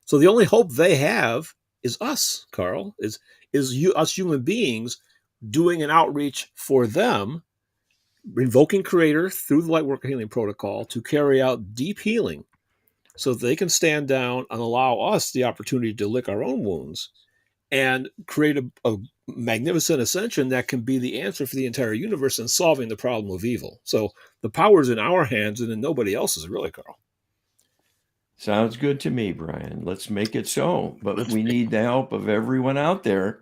Speaker 1: So the only hope they have is us, Carl, us human beings doing an outreach for them, invoking Creator through the Lightworker Healing Protocol to carry out deep healing so that they can stand down and allow us the opportunity to lick our own wounds and create a magnificent ascension that can be the answer for the entire universe in solving the problem of evil. So the power's in our hands and in nobody else's, really, Carl.
Speaker 2: Sounds good to me, Brian. Let's make it so. But
Speaker 1: Let's
Speaker 2: we need the help of everyone out there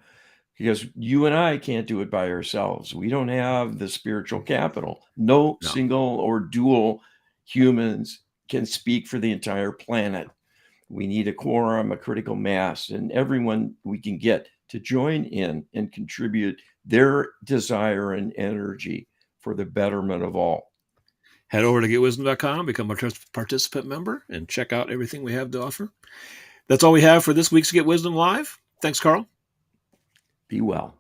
Speaker 2: because you and I can't do it by ourselves. We don't have the spiritual capital. No
Speaker 1: no.
Speaker 2: single or dual humans can speak for the entire planet. We need a quorum, a critical mass, and everyone we can get to join in and contribute their desire and energy for the betterment of all.
Speaker 1: Head over to getwisdom.com, become a participant member, and check out everything we have to offer. That's all we have for this week's Get Wisdom Live. Thanks, Carl.
Speaker 2: Be well.